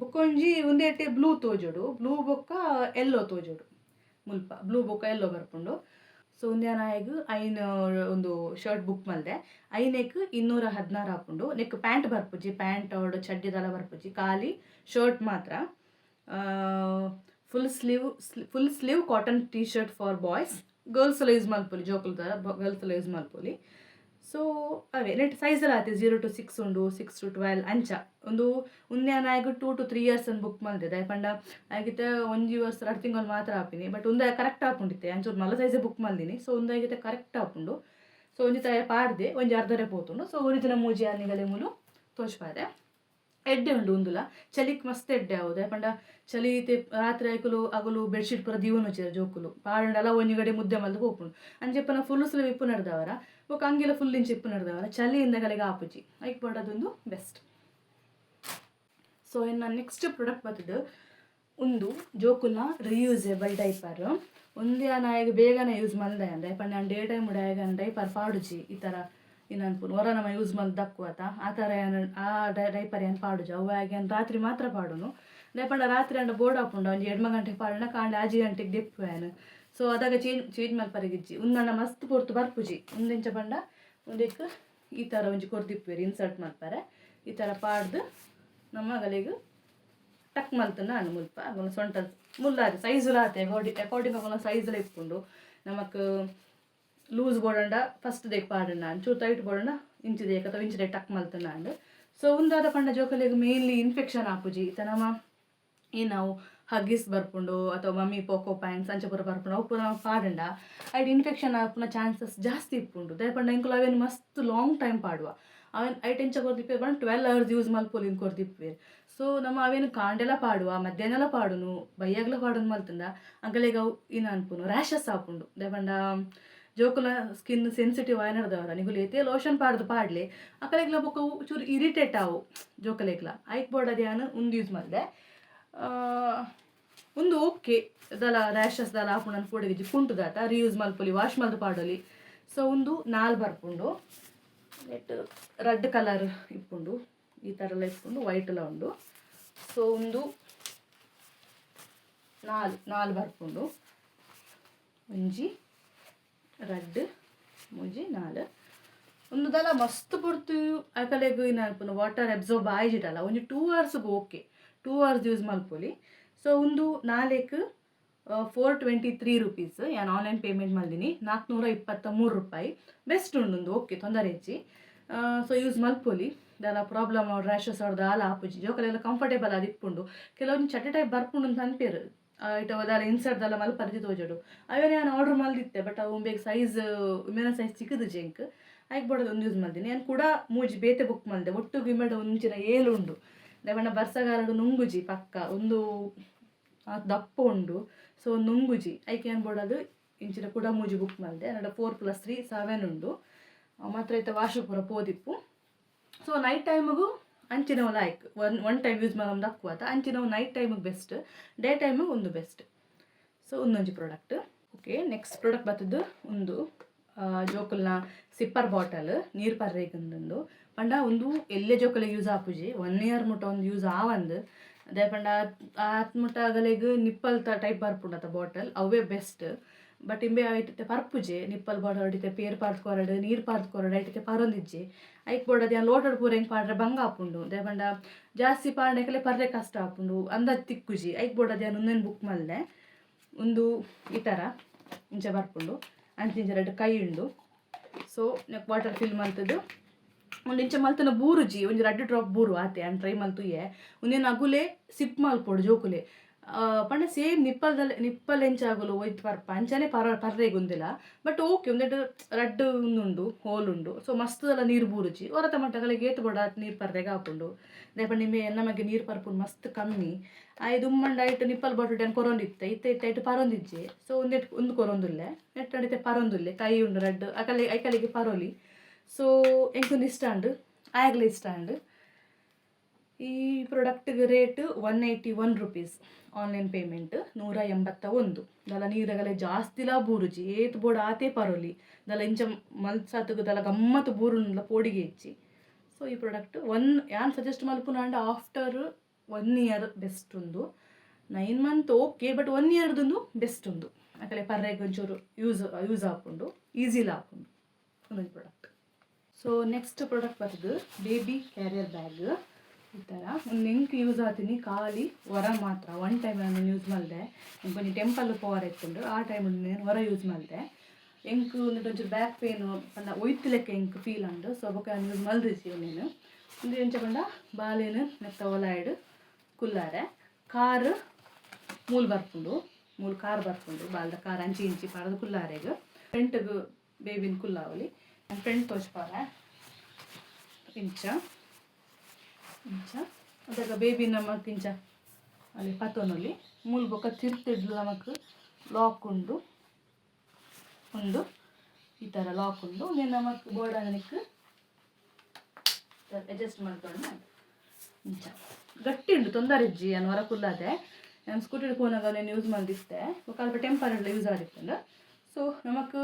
ಬುಕ್ಕೊಂಜಿ ಒಂದೇಟೆ ಬ್ಲೂ ತೋಜೋಡು ಬ್ಲೂ ಬೊಕ್ಕ ಎಲ್ಲೋ ತೋಜೋಡು ಮುಲ್ಪ ಬ್ಲೂ ಬೊಕ್ಕ ಎಲ್ಲೋ ಬರ್ಪುಂಡು. ಸೊ ಒಂದೇನಾಯಗು ಐನ್ ಒಂದು ಶರ್ಟ್ ಬುಕ್ ಮಾಡಿದೆ ಐನೇಕ್ 216 ಹಾಪುಂಡು ನೆಕ್ ಪ್ಯಾಂಟ್ ಬರ್ಪುಜಿ ಪ್ಯಾಂಟ್ ಅವಡು ಚಡ್ಡಿದೆಲ್ಲ ಬರ್ಪುಜಿ ಖಾಲಿ ಶರ್ಟ್ ಮಾತ್ರ full sleeve cotton T shirt for boys girls ಎಲ್ಲ ಯೂಸ್ ಮಲ್ಪೊಲಿ ಜೋಕುಲ್ ಥರ ಗರ್ಲ್ಸ್ ಎಲ್ಲ ಯೂಸ್ ಮಲ್ಪೊಲಿ. ಸೊ ಅವೇ ನೆಟ್ ಸೈಜೆಲ್ಲ ಆಯ್ತು 0 to 6 ಉಂಡು 6 to 12 ಅಂಚ ಒಂದು ಉಂದ್ಯಾನಾಗ 2 to 3 years ಅನ್ನು ಬುಕ್ ಮಾಡಿದೆ ಪಂಡ ಆಗಿತ್ತೆ 1 years 2 ತಿಂಗಳು ಮಾತ್ರ ಹಾಪಿನಿ ಬಟ್ ಒಂದೇ ಕರೆಕ್ಟ್ ಹಾಪುಂಡಿತ್ತೆ ಅಂಚೂರು ಮಲ್ಲ ಸೈಜೇ ಬುಕ್ ಮಾಡಿದ್ದೀನಿ. ಸೊ ಒಂದಾಗಿತ್ತೆ ಕರೆಕ್ಟ್ ಹಾಪುಂಡು. ಸೊ ಒಂಜಿ ತಾಯ ಪಾಡ್ದೆ ಒಂಜಿ ಅರ್ಧರೆ ಪೋತುಂಡು. ಸೊ ಒರಿಜಿನ ಮೂಜಿ ಅನ್ನಿಗಲೆ ಮೂಲು ತೋಚ್ಪಾದೆ ಎಡ್ಡೆ ಉಂಡು ಒಂದುಲ ಚಲಿಕ್ ಮಸ್ತ್ ಎಡ್ಡೆ ಹೌದು ಪಂಡ ಚಲಿ ರಾತ್ರಿ ಆಯ್ಕಲು ಅಗಲು ಬೆಡ್ಶೀಟ್ ಪೂರ ದೀವನು ಚೇರ ಜೋಕುಲು ಪಾಡಂಡೆಲ್ಲ ಒಂಜಿಗಡೆ ಮುದ್ದೆ ಮಲ್ದು ಹೋಪುಂಡು ಅಂಚೆಪ್ಪನ ಫುಲ್ ಸ್ಲೀವ್ ಇಪ್ಪು ನಡೆದವರ ಬೊಕ್ಕ ಅಂಗಿಲ ಫುಲ್ ಇಂಚ್ ಇಪ್ಪು ನಡೆದವರ ಚಳಿಯಿಂದ ಗಲೆಗೆ ಆಪುಜಿ ಐಕ್ ಪಡೋದೊಂದು ಬೆಸ್ಟ್. ಸೊ ಇನ್ನು ನೆಕ್ಸ್ಟ್ ಪ್ರಾಡಕ್ಟ್ ಬರ್ತದೆ ಒಂದು ಜೋಕುಲ್ನ ರಿಯೂಸೇಬಲ್ ಡೈಪರ್ ಒಂದೇ ನಾಯಿಗೆ ಬೇಗನೆ ಯೂಸ್ ಮಲ್ದೆ ಅಂದೆ ಪಂಡ ನಾನು ಡೇ ಟೈಮ್ ಉಡಾಗ ಡೈಪರ್ ಪಾಡುಜಿ ಈ ಥರ ಇನ್ನು ಅನ್ಪುನು ಹೊರ ನಮ್ಮ ಯೂಸ್ ಮಲ್ ದಕ್ಕುವತ ಆ ಥರ ಏನು ಆ ಡೈಪರ್ ಏನು ಪಾಡುಜ ಅವಾಗೆ ಏನು ರಾತ್ರಿ ಮಾತ್ರ ಪಾಡುನು ಲೇಪಂಡ ರಾತ್ರಿ ಅಂಡ ಬೋರ್ಡ್ ಹಾಪುಂಡ ಒಂದು 2 ಗಂಟೆಗೆ ಪಾಡೋಣ ಕಾಂಡೆ 5 ಗಂಟೆಗೆ ದೆಪ್ಪು ಏನು ಸೊ ಅದಾಗ ಚೇಂಜ್ ಮಲ್ಪರೆಗಿಜ್ಜಿ ಉಂದಣ್ಣ ಮಸ್ತ್ ಪೊರ್ತು ಬರ್ಪುಜಿ ಉಂದೆಂಚ ಪಂಡ ಉಂದೆಕ್ ಈ ಥರ ಒಂಜಿ ಕೊರ್ದಿಪ್ಪೇರಿ ಇನ್ಸರ್ಟ್ ಮಲ್ಪರೆ ಈ ಥರ ಪಾಡ್ದು ನಮ್ಮ ಗಲೆಗ್ ಟಕ್ ಮಲ್ತನ ಹಣ್ಣು ಮುಲ್ಪ ಅಗೊಂದು ಸೊಂಟ ಮುಲ್ಲಾದೆ ಸೈಜುಲಾತೆ ಅಕಾರ್ಡಿಂಗ್ ಅಗೊಂದು ಸೈಜುಲ ಇಟ್ಕೊಂಡು ನಮಕ್ ಲೂಸ್ ಬೋಡಂಡ ಫಸ್ಟ್ ದೇಕ್ ಪಾಡಣ್ಣ ಚೂರು ಟೈಟ್ ಬೋಡಂಡ ಇಂಚು ದೇಕ್ ಅಥವಾ ಇಂಚು ದೇಕ್ ಟಕ್ ಮಲ್ತನ ಅಂಡ್ ಸೊ ಉಂದಾದ ಪಂಡ ಜೋಕಲೆಗ್ ಮೇನ್ಲಿ ಇನ್ಫೆಕ್ಷನ್ ಆಪುಜಿ ಇತ್ತ ನಮ್ಮ ಈ ನಾವು ಹಗ್ಗಿಸ್ ಬರ್ಪುಂಡು ಅಥವಾ ಮಮ್ಮಿ ಪೋಕೋ ಪ್ಯಾಂಟ್ಸ್ ಅಂಚೆ ಪೂರ ಬರ್ಪುಂಡು ಅವು ಪೂರ ಪಾಡಂಡ ಐಟ್ ಇನ್ಫೆಕ್ಷನ್ ಆಪುನ ಚಾನ್ಸಸ್ ಜಾಸ್ತಿ ಇಪ್ಪುಂಡು ದಯಪಂಡ ಇಂಕುಲು ಅವೇನು ಮಸ್ತ್ ಲಾಂಗ್ ಟೈಮ್ ಪಾಡುವ ಅವನ್ ಐಟ್ ಎಂಚ ಕೊರ್ದಿಪ್ಪೇರು ಬಂದು 12 hours ಯೂಸ್ ಮಲ್ಪೊಲಿನ್ ಕೊರ್ದಿಪ್ಪೇರು ಸೊ ನಮ್ಮ ಅವೇನು ಕಾಂಡೆಲ್ಲ ಪಾಡುವ ಮಧ್ಯಾಹ್ನ ಪಾಡುನು ಬೈಯಾಗ್ಲ ಪಾಡುನು ಮಲ್ತಂಡ ಅಂಕಲೆಗ ಅವು ಏನು ಅನ್ಪುನು ರ್ಯಾಷಸ್ ಆಪುಂಡು ದಯಪಂಡ ಜೋಕುಲ ಸ್ಕಿನ್ ಸೆನ್ಸಿಟಿವ್ ಆಯ್ನಡ್ದವರ ನಿಗುಲು ಏತೆ ಲೋಷನ್ ಪಾಡ್ದು ಪಾಡ್ಲಿ ಅಕಲೆಗ್ಲ ಬೊಕ್ಕ ಚೂರು ಇರಿಟೇಟ್ ಆವು ಜೋಕಲೆಗ್ಲ ಐಕ್ ಬೋರ್ಡ್ ಅದೇನು ಒಂದು ಯೂಸ್ ಮಾಡಿದೆ ಒಂದು ಓಕೆ ದಲ ರ್ಯಾಷಸ್ ದಲ ಆಪುಂಡು ನನ್ನ ಪೋಡಿಗೆ ಪುಂಟು ದಾಟ ರಿಯೂಸ್ ಮಲ್ಪೊಲಿ ವಾಶ್ ಮಲ್ದು ಪಾಡೋಲಿ ಸೊ ಒಂದು ನಾಲ್ ಬರ್ಪುಂಡು ನೆಟ್ ರೆಡ್ ಕಲರ್ ಇಪ್ಪುಂಡು ಈ ಥರ ಎಲ್ಲ ಇಪ್ಪುಂಡು ವೈಟ್ ಎಲ್ಲ ಉಂಡು ಸೊ ಒಂದು ನಾಲ್ ಬರ್ಪುಂಡು ಒಂಜಿ ರೆಡ್ ಮುಂಜಿ ನಾಲ್ ಒಂದು ದಲ ಮಸ್ತ್ ಪೊರ್ತು ಅಕಲೆಗ್ ಏನು ಅನ್ಪುನು ವಾಟರ್ ಅಬ್ಸರ್ಬ್ ಆಯ್ಜಿಡಲ್ಲ ಒಂಜಿ 2 hours ಓಕೆ 2 hours ಯೂಸ್ ಮಲ್ಪೊಲಿ ಸೊ ಒಂದು ನಾಲ್ಕು 423 rupees ನಾನು ಆನ್ಲೈನ್ ಪೇಮೆಂಟ್ ಮಾಡಿದ್ದೀನಿ 423 ರೂಪಾಯಿ ಬೆಸ್ಟ್ ಉಂಡು ಓಕೆ ತೊಂದರೆ ಹೆಚ್ಚಿ ಸೊ ಯೂಸ್ ಮಲ್ಪೊಲಿ ದಲ ಪ್ರಾಬ್ಲಮ್ ರ್ಯಾಷಸ್ ಅವ್ರದ್ದು ಆಲ ಆಪುಜಿ ಜೋಕಲೆಲ್ಲ ಕಂಫರ್ಟೇಬಲ್ ಅದು ಇಪ್ಪುಂಡು ಕೆಲವೊಂದು ಚಟ್ಟೆ ಟೈಪ್ ಬರ್ಪುಂಡು ಅಂತ ಅನ್ಪೇರು ಇಟ್ಟು ಅದಲ್ಲ ಇನ್ಸರ್ಟ್ದೆಲ್ಲ ಮಲ್ಪರ್ಜಿ ತೋಜೋಡು ಅವೇನೇ ನಾನು ಆರ್ಡ್ರ್ ಮಲ್ದಿತ್ತೆ ಬಟ್ ಅವು ಬೇಗ ಸೈಜ್ ಇಮೇನ ಸೈಜ್ ಸಿಕ್ಕದು ಜೆಂಕ್ ಆಯ್ಕೆ ಬೋಡೋದು ಒಂದು ಯೂಸ್ ಮಾಡ್ತೀನಿ ನಾನು ಕೂಡ ಮೂಜಿ ಬೇತೆ ಬುಕ್ ಮಾಡಿದೆ ಒಟ್ಟು ಗಿಮೆಡ್ ಒಂಚಿನ ಉಂಡು ದಯಪಂಡ ಬರ್ಸಗಾರಡು ನುಂಗುಜಿ ಪಕ್ಕ ಒಂದು ದಪ್ಪ ಉಂಡು ಸೊ ನುಂಗುಜಿ ಐಕೆ ಅನ್ಬೋಡೋದು ಇಂಚಿನ ಕೂಡ ಮೂಜಿ ಬುಕ್ ಮಾಡಿದೆ ನನ್ನ 4+3 7 ಉಂಡು ಮಾತ್ರ ಐತೆ ವಾಶು ಪೂರ ಪೋದಿಪ್ಪು ಸೊ ನೈಟ್ ಟೈಮಿಗೂ ಅಂಚಿನವು ಲೈಕ್ ಒನ್ ಟೈಮ್ ಯೂಸ್ ಮಾಡೋದು ದಕ್ಕುವಾತ ಅಂಚಿನವು ನೈಟ್ ಟೈಮಿಗೆ ಬೆಸ್ಟ್ ಡೇ ಟೈಮಿಗೆ ಒಂದು ಬೆಸ್ಟ್ ಸೊ ಒಂದೊಂಜಿ ಪ್ರಾಡಕ್ಟ್ ಓಕೆ ನೆಕ್ಸ್ಟ್ ಪ್ರಾಡಕ್ಟ್ ಬರ್ತದ್ದು ಒಂದು ಜೋಕಲ್ನ ಸಿಪ್ಪರ್ ಬಾಟಲ್ ನೀರು ಪರ್ರೇಗಂದು ಪಂಡ ಒಂದು ಎಲ್ಲೇ ಜೋಕಲಿಗೆ ಯೂಸ್ ಆಪುಜಿ 1 year ಮುಟ್ಟ ಒಂದು ಯೂಸ್ ಆವಂದು ಅದೇ ಪಂಡ ಆತ್ ಮುಟ್ಟ ಆಗಲೆಗ್ ನಿಪ್ಪಲ್ ಟೈಪ್ ಬರ್ಪುಂಡತ ಬಾಟಲ್ ಅವೇ ಬೆಸ್ಟ್ ಬಟ್ ಇಂಬೆ ಐಟತೆ ಪರ್ಪುಜೆ ನಿಪ್ಪಲ್ ಬಾಟಲ್ ಹೊಡಿತೆ ಪೇರ್ ಪಾರ್ದ್ಕೊರಡು ನೀರು ಪಾರ್ದ್ಕೊರಡು ಐಟತೆ ಪರೊಂದಿಜ್ಜೆ ಐಕ್ ಬೋಡದು ಯಾನ್ ಲೋಟಡ್ ಪೂರ ಹೆಂಗೆ ಪಾಡ್ರೆ ಬಂಗ ಆಪುಂಡು ಅದೇ ಪಂಡ ಜಾಸ್ತಿ ಪಾಡ್ನೆಕಲೆ ಪರ್ರೆ ಕಷ್ಟ ಆಪುಂಡು ಅಂದಾಜ್ ತಿಕ್ಕುಜಿ ಐಕ್ ಬೋಡದು ಯಾನ್ ಒಂದೇನು ಬುಕ್ ಮಲ್ದೆ ಒಂದು ಈ ಥರ ಇಂಚೆ ಬರ್ಪುಂಡು ಅಂಚಿಂಚ 2 ಕೈ ಉಂಡು ಸೊ ನೆಕ್ ವಾಟರ್ ಫಿಲ್ ಮಲ್ತದ್ದು ಒಂದು ಇಂಚ ಮಲ್ತನ ಬೂರುಜಿ ಒಂದು 2 ಡ್ರಾಪ್ ಬೂರು ಆತೆ ಆ್ಯಂಡ್ ಟ್ರೈ ಮಲ್ತುಯೆ ಒಂದೇನು ಅಗುಲೆ ಸಿಪ್ ಮಲ್ಪೋಡು ಜೋಕುಲೆ ಪಂಡ ಸೇಮ್ ನಿಪ್ಪಲ್ ಎಂಚಾಗಲು ಒಯ್ತು ಪರ್ಪ ಅಂಚನೆ ಪರ್ರೆಗೊಂದಿಲ್ಲ ಬಟ್ ಓಕೆ ಒಂದೆರಡು ರಡ್ಡು ಉಂದುಂಡು ಹೋಲ್ ಉಂಡು ಸೊ ಮಸ್ತದಲ್ಲ ನೀರು ಬೂರುಜಿ ಹೊರತ ಮಟ್ಟಗಲೆ ಗೇತು ಬೋಡ ನೀರು ಪರ್ರೆಗೆ ಹಾಕೊಂಡು ದೇಪ ನಿಮ್ಮೆ ನಮಗೆ ನೀರು ಪರ್ಪುಂಡು ಮಸ್ತ್ ಕಮ್ಮಿ ಐದು ಉಮ್ಮಂಡ ಐಟು ನಿಪ್ಪಲ್ ಬಾಟು ಕೊರೊಂದಿತ್ತೆ ಇತ್ತು ಪರೊಂದಿಜ್ಜೆ ಸೊ ಒಂದು ಕೊರೊಂದುಲ್ಲೆ ನೆಟ್ ನಡಿತೆ ಪರೊಂದುಲ್ಲೆ ಕೈ ಉಂಡು ರಡ್ಡು ಐಕಲಿಗೆ ಪರೋಲಿ ಸೊ ಎಂಕೊಂದು ಇಷ್ಟ ಉಂಡು ಆಗಲೇ ಇಷ್ಟ ಉಂಡು ಈ ಪ್ರಾಡಕ್ಟ್ಗೆ ರೇಟ್ 181 rupees ಆನ್ಲೈನ್ ಪೇಮೆಂಟ್ 181 ದಲ ನೀರಗಲೆ ಜಾಸ್ತಿಲ ಬೂರುಜಿ ಏತ್ ಬೋರ್ಡ್ ಆತೆ ಪರೋಲಿ ದಲ ಇಂಚ ಮಲ್ಸಾತಗ ದಲ ಗಮ್ಮತ್ತು ಬೂರುನ್ಲ ಪೋಡಿಗೆ ಇಚ್ಚಿ ಸೊ ಈ ಪ್ರಾಡಕ್ಟ್ ಯಾನ್ ಸಜೆಸ್ಟ್ ಮಲ್ಪುನ ಅಂಡ್ ಆಫ್ಟರ್ 1 year ಬೆಸ್ಟ್ ಉಂದು 9 months ಓಕೆ ಬಟ್ 1 yearದು ಬೆಸ್ಟ್ ಉಂದು ಅಕಲೆ ಪರ್ರೆಗೆ ಒಂಚೂರು ಯೂಸ್ ಆಪುಂಡು ಈಸಿಲಿ ಆಪುಂಡು ಒಂದೊಂದು ಪ್ರಾಡಕ್ಟ್ ಸೊ ನೆಕ್ಸ್ಟ್ ಪ್ರಾಡಕ್ಟ್ ಬರ್ತದೆ ಬೇಬಿ ಕ್ಯಾರಿಯರ್ ಬ್ಯಾಗ್ ಈ ಥರ ಒಂದು ಎಂಕ್ ಯೂಸ್ ಆತೀನಿ ಖಾಲಿ ಹೊರ ಮಾತ್ರ 1 time ನಾನು ಯೂಸ್ ಮಾಡಿದೆ ಕೊಂಚ ಟೆಂಪಲ್ ಪವರ್ ಎತ್ಕೊಂಡು ಆ ಟೈಮ್ ನಾನು ಹೊರ ಯೂಸ್ ಮಾಡಿದೆ ಎಂಕ್ ಒಂಚೂರು ಬ್ಯಾಕ್ ಪೇನು ಪಂಡ ಒಯ್ತಿಲೆಕ್ಕ ಎಂಕ್ ಫೀಲ್ ಉಂಡು ಸೊ ಅದಕ್ಕೆ ನಾನು ಯೂಸ್ ಮಲ್ದಿಸಿ ನೀನು ಒಂದು ಎಂಚ ಪಂಡ ಬಾಲೇನು ಮೆತ್ತ ಒಲಾಯ್ಡು ಕುಲ್ಲಾರೆ ಕಾರ್ ಮೂಲ್ ಕಾರ್ ಬರ್ಪುಂಡು ಬಾಲ್ದ ಕಾರ್ ಅಂಚಿ ಇಂಚಿ ಪಾಡದು ಕುಲ್ಲಾರೆಗೆ ಫ್ರಂಟ್ಗೆ ಬೇಬಿನ ಕುಲ್ಲಾವಲಿ ಫ್ರೆಂಡ್ ತೋಚ್ಪಾರ ಇಂಚ ಅದಕ್ಕೆ ಬೇಬಿ ನಮಕ್ ಇಂಚ ಅಲ್ಲಿ ಪತೋನಲ್ಲಿ ಮೂಲ ಬೊಕ್ಕ ತಿರ್ತಿಡ್ಲು ನಮಕ್ ಲಾಕ್ ಉಂಡು ಈ ಥರ ಲಾಕ್ ಉಂಡು నేను ನಮಕ್ ಬೋರ್ಡನಿಕ್ ಅಡ್ಜಸ್ಟ್ ಮಾಡ್ಕೊಂಡು ಇಂಚ ಗಟ್ಟಿ ಉಂಡು ತೊಂದರೆ ಇಜ್ಜಿ ನಾನು ಹೊರ ಕುಲ್ಲಾದೆ ನಾನು ಸ್ಕೂಟಿಡ್ ಫೋನಾಗ ನಾನು ಯೂಸ್ ಮಾಡಿದ್ದೆ ಸ್ವಲ್ಪ ಟೆಂಪರ್ ಯೂಸ್ ಆಡಿತ್ತಂಡ ಸೊ ನಮಕ್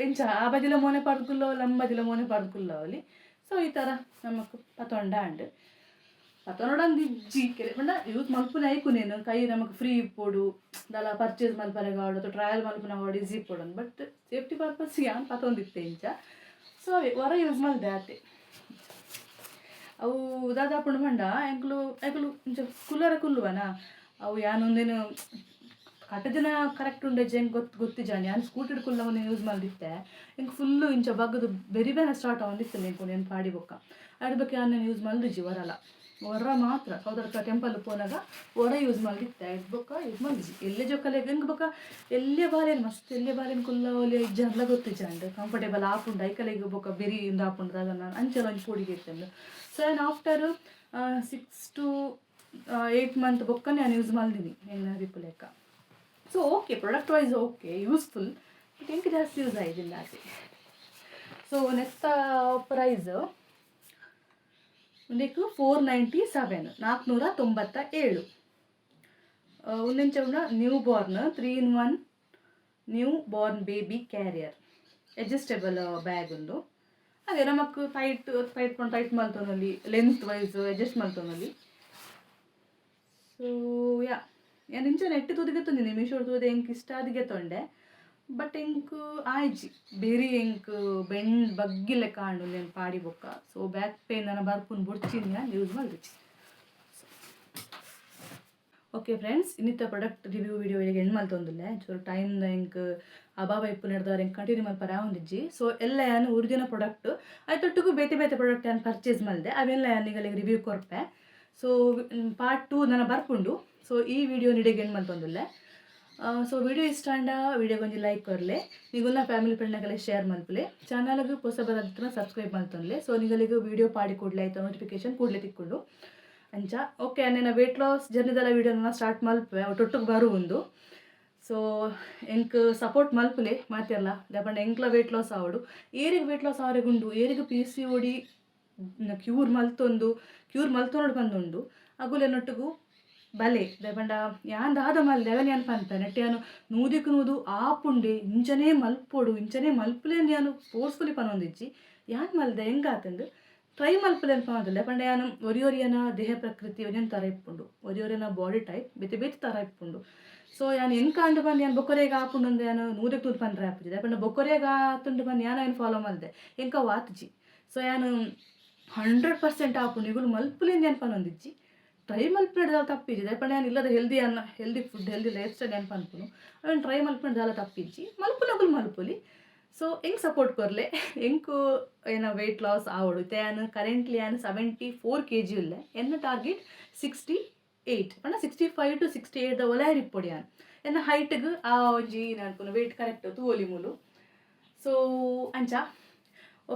ಎಂಚ ಆ ಬದಿಲ ಮೋನೆ ಪಾಡ್ದುಕುಲ್ಲವಲ್ಲ ನಮ್ಮ ಬದಿಲ ಮೋನೆ ಪಾಡ್ದುಕುಲ್ಲವಲ್ಲಿ ಸೊ ಈ ಥರ ನಮಕ್ ಪತೊಂಡ ಅಂಡ್ ಅತನೊಡಂದು ಇಜ್ಜಿ ಕೆರೆ ಪಂಡ ಯೂಸ್ ಮಲ್ಪುನ ಐಕುನೇನು ಕೈ ನಮಗೆ ಫ್ರೀ ಇಪ್ಪೋಡು ದಾಲ ಪರ್ಚೇಸ್ ಮಲ್ಪರೆಗ ಆವಡು ಅಥವಾ ಟ್ರಯಲ್ ಮಲ್ಪುನ ಆವಡು ಈಸಿ ಇಪ್ಪೋಡು ಬಟ್ ಸೇಫ್ಟಿ ಪರ್ಪಸ್ ಯಾನ್ ಪತ್ತೊಂದಿತ್ತೆ ಇಂಚ ಸೊ ಹೊರ ಯೂಸ್ ಮಲ್ದೆ ಆತೆ ಅವು ದಾದಾಪುಂಡು ಪಂಡ ಎಂಕ್ಲು ಎಂಕ್ಲು ಇಂಚ ಕುಲ್ಲರ ಕುಲ್ಲುವನ ಅವು ಯಾನೊಂದೇನು ಕಟ್ಟದಿನ ಕರೆಕ್ಟ್ ಉಂಡೆ ಜೇನು ಗೊತ್ತಿಜಾಣಿ ನಾನು ಸ್ಕೂಟರ್ ಕುಲ್ಲ ಒಂದು ಯೂಸ್ ಮಾಡಿದ್ದೆ ಇಂಕ ಫುಲ್ಲು ಇಂಚ ಬಗ್ಗದು ಬೆರಿ ಬೇನೆ ಸ್ಟಾರ್ಟ್ ಆಗೊಂದಿತ್ತು ನೆನ್ಕೊಂಡು ಏನು ಪಾಡಿ ಬೊಕ್ಕ ಅದ್ರ ಬಗ್ಗೆ ನಾನು ಯೂಸ್ ಮಾಡಿದ್ಜಿ ಹೊರಲ್ಲ ಹೊರ ಮಾತ್ರ ಸೌದರ್ಕ ಟೆಂಪಲ್ ಪೋನಾಗ ಹೊರ ಯೂಸ್ ಮಾಡಿದ್ದೆ ಇದು ಬೊಕ್ಕ ಯೂಸ್ ಮಾಡಿದ್ಜಿ ಎಲ್ಲೇ ಜೊಕ್ಕಲೆ ಹೆಂಗೆ ಬೊಕ್ಕ ಎಲ್ಲೇ ಬಾಲೇನು ಮಸ್ತ್ ಎಲ್ಲೇ ಬಾಲೇನು ಕುಲ್ಲ ಒಲೆ ಇಜ್ಜಲ್ಲ ಗೊತ್ತಿಜಾಂಡು ಕಂಫರ್ಟೇಬಲ್ ಆಪುಂಡು ಐಕಲೆಗೆ ಬೊಕ್ಕ ಬೆರಿ ಇಂದ ಆಪುಂಡು ಅದನ್ನು ಅಂಚೆಲ್ಲ ಒಂದು ಪೂಡಿಗೆ ಇರ್ತೇನೆ ಸೊ ನಾನು ಆಫ್ಟರ್ 6 to 8 month ಬೊಕ್ಕ ನಾನು ಯೂಸ್ ಮಾಡಿದ್ದೀನಿ ಏನು ರಿಪ್ಪು ಲೆಕ್ಕ so okay product wise okay useful but ಎಂಗೆ ಜಾಸ್ತಿ ಯೂಸ್ ಆಯ್ತಿಲ್ಲ ಅದೇ ಸೊ ನೆಕ್ಸ್ಟ್ ಪ್ರೈಸ್ ಒಂದಕ್ಕೆ 497 497 ಒಂದಿಂಚ ಉಂಡ new born 3-in-1 new born baby carrier adjustable bag ಉಂದು ಅದೇ ನಮಕ್ ಟೈಟ್ ಮಲ್ತೊನಲ್ಲಿ ಲೆಂತ್ ವೈಸ್ ಅಡ್ಜಸ್ಟ್ ಮಲ್ತೊನಲ್ಲಿ ಸೊ ಯಾ ನಾನು ಇಂಚ ನೆಟ್ಟು ತುದಿಗೆ ತಂದಿನಿ ಮೀಶೋ ತುದಿ ಎಂಕ್ ಇಷ್ಟ ಅದಿಗೆ ತೊಂಡೆ ಬಟ್ ಎಂಕ್ ಆಯ್ಜಿ ಬೇರೆ ಎಂಕ್ ಬೆಂಡ್ ಬಗ್ಗಿಲೆ ಕಾಂಡು నేను ಪಾಡಿ ಬೊಕ್ಕ ಸೊ ಬ್ಯಾಕ್ ಪೇನ್ ನನ್ನ ಬರ್ಪುನ್ ಬುಡ್ಚಿನ ನಾನು ಯೂಸ್ ಮಾಡಿದ್ವಿ ಓಕೆ ಫ್ರೆಂಡ್ಸ್ ಇನ್ನಿತ್ತ ಪ್ರಾಡಕ್ಟ್ ರಿವ್ಯೂ ವಿಡಿಯೋ ಈಗ ಎಂಡ್ ಮಲ್ತೊಂದಿಲ್ಲ ಚೂರು ಟೈಮ್ದ ಎಂಕ್ ಅಭಾವ ಇಪ್ಪು ನಡೆದವ್ರು ಎಂಕ್ ಕಂಟಿನ್ಯೂ ಮಲ್ಪರ ಒಂದಿಜ್ಜಿ ಸೊ ಎಲ್ಲ ಏನು ಒರಿಜಿನಲ್ ಪ್ರಾಡಕ್ಟ್ ಆಯ್ತೊಟ್ಟಿಗೂ ಬೇತೆ ಬೇತೆ ಪ್ರಾಡಕ್ಟ್ ಏನು ಪರ್ಚೇಸ್ ಮಾಡಿದೆ ಅವೆಲ್ಲ ನಿಗಳಿಗೆ ರಿವ್ಯೂ ಕೊರ್ಪೆ ಸೊ ಪಾರ್ಟ್ 2 ನನ್ನ ಬರ್ಪುಂಡು ಸೊ ಈ ವಿಡಿಯೋ ನಿಡೆಗೆ ಏನು ಮಲ್ತೊಂದಿಲ್ಲ ಸೊ ವಿಡಿಯೋ ಇಷ್ಟ ಅಂಡ ವಿಡಿಯೋಗೊಂದು ಲೈಕ್ ಕೊರಲೆ ನಿಗುಲ್ಲ ಫ್ಯಾಮಿಲಿ ಫ್ರೆಂಡ್ನಾಗೆಲ್ಲ ಶೇರ್ ಮಲ್ಪಲೆ ಚಾನಲ್ಗೆ ಹೊಸ ಬರೋದನ್ನ ಸಬ್ಸ್ಕ್ರೈಬ್ ಮಾಡ್ತೊಂದ್ಲೆ ಸೊ ನಿಗಳಿಗೆ ವಿಡಿಯೋ ಪಾಡಿ ಕೊಡ್ಲೆ ಆಯ್ತು ನೋಟಿಫಿಕೇಶನ್ ಕೂಡಲೇ ತಿಕ್ಕೊಂಡು ಅಂಚ ಓಕೆ ನಾನು ವೆಯ್ಟ್ ಲಾಸ್ ಜರ್ನಿದೆಲ್ಲ ವಿಡಿಯೋನ ಸ್ಟಾರ್ಟ್ ಮಲ್ಪೆ ಒಟ್ಟೊಟ್ಟಿಗೆ ಬರು ಒಂದು ಸೊ ಎಂಕ್ ಸಪೋರ್ಟ್ ಮಲ್ಪಲೆ ಮಾತಿರಲ್ಲ ದಾಪಂಡ ಎಂಕ್ಲ ವೆಯ್ಟ್ ಲಾಸ್ ಆವಡು ಏರಿಗೆ ವೆಯ್ಟ್ ಲಾಸ್ ಆವರೆಗುಂಡು ಏರಿಗೆ PCOD ಕ್ಯೂರ್ ಮಲ್ತೊಂಡು ಬಂದುಂಡು ಅಗುಲೆನೊಟ್ಟಿಗೂ ಬಲೆ ದೇಪಂಡ ಯಾನ್ ದಾದ ಮಲ್ದೆ ಅವನ್ ಏನು ಪಂತ ನೆಟ್ಟೆ ನಾನು ನೂದಿக்கு ನೂದು ಆಪುಂಡೆ ಇಂಚನೇ ಮಲ್ಪೋಡು ಇಂಚನೇ ಮಲ್ಪಲೆ ನಾನು ಫೋರ್ಸ್ಫುಲಿ ಪನೊಂದಿಜ್ಜಿ ಯಾನ್ ಮಲ್ದೆ ಹೆಂಗಾತಂದು ಟ್ರೈ ಮಲ್ಪಲೆ ಅನ್ಪಂದಿಲ್ಲ ಪಂಡ ಯಾನು ಒರಿಯೊರಿಯನ ದೇಹ ಪ್ರಕೃತಿ ಒಂದೊಂದು ಥರ ಇಪ್ಪುಂಡು ಒರಿಯೊರಿಯನ ಬಾಡಿ ಟೈಪ್ ಬೇತೆ ಬೇತೆ ಥರ ಇಪ್ಪುಂಡು ಸೊ ಯಾನು ಹೆಂಗೆ ಕಾಂಡು ಬಂದು ನಾನು ಬೊಕ್ಕರೆಗೆ ಆಪುಂಡು ಅಂದ್ರೆ ನಾನು ನೂದಕ್ಕೆ ನೂದು ಪಂಡ್ರೆ ಆಪುಜಿದೆ ಪಂಡ ಬೊಕ್ಕರೆಗೆ ಆತುಂಡು ಬಂದು ಯಾನು ಏನು ಫಾಲೋ ಮಲ್ದೆ ಎಂಕ ವಾತ್ಜಿ ಸೊ ಯಾನು 100% ಆಪುಂಡು ಇಗಳು ಮಲ್ಪಲೆ ಏನು ಪನೊಂದಿಜ್ಜಿ ಟ್ರೈ ಮಲ್ಪನದ ತಪ್ಪಿಜ್ಜಿ ದಯಪಂಡ ನಾನು ಇಲ್ಲದ healthy food healthy life style ಏನು ಅನ್ಪನು ಅವನು ಟ್ರೈ ಮಲ್ಪನದ ತಪ್ಪಿಜ್ಜಿ ಮಲ್ಪುನಗುಲು ಮಲ್ಪುಲಿ ಸೊ ಹೆಂಗೆ ಸಪೋರ್ಟ್ ಕೊರಲೆ ಹೆಂಗೆ ಏನೋ ವೆಯ್ಟ್ ಲಾಸ್ ಆವಡು ನಾನು ಕರೆಂಟ್ಲಿ ನಾನು 74 kg ಇಲ್ಲ ಎನ್ನ ಟಾರ್ಗೆಟ್ 68 ಪಂಡ 65 to 68 ಒಲೆ ಇಪ್ಪೊಡಿ ನಾನು ಎನ್ನ ಹೈಟ್ಗೆ ಆ ಒಂಜಿ ನಾನು ವೆಯ್ಟ್ ಕರೆಕ್ಟ್ ತೂವಲಿ ಮೂಲು ಸೊ ಅಂಚ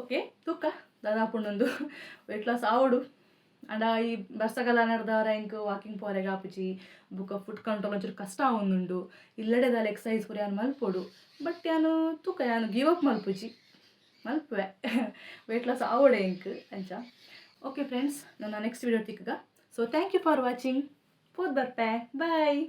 ಓಕೆ ತೂಕ ದಾದಾಪುಂಡೊಂದು ವೆಯ್ಟ್ ಲಾಸ್ ಆವಡು ಅಂಡ ಈ ಬರ್ಸಗಾಲ ನಡೆದವರ ಹೆಂಗೆ ವಾಕಿಂಗ್ ಪೋರೆಗೆ ಆಪುಜಿ ಬುಕ್ಕ ಫುಡ್ ಕಂಟ್ರೋಲ್ ಒಂಚೂರು ಕಷ್ಟ ಆವೊಂದುಂಡು ಇಲ್ಲಡೆದಾಲ ಎಕ್ಸಸೈಸ್ ಪೂರ ಯಾನು ಮಲ್ಪೊಡು ಬಟ್ ಯಾನು ತೂಕ ಯಾನು ಗಿವ್ ಅಪ್ ಮಲ್ಪುಜಿ ಮಲ್ಪುವೆ ವೆಯ್ಟ್ ಲಾಸ್ ಆವಡೆ ಎಂಕ್ ಅಂಚ ಓಕೆ ಫ್ರೆಂಡ್ಸ್ ನನ್ನ ನೆಕ್ಸ್ಟ್ ವಿಡಿಯೋ ತಿಕ್ಕಗ so thank you for watching ಪೋದ್ ಬರ್ಪೆ ಬಾಯ್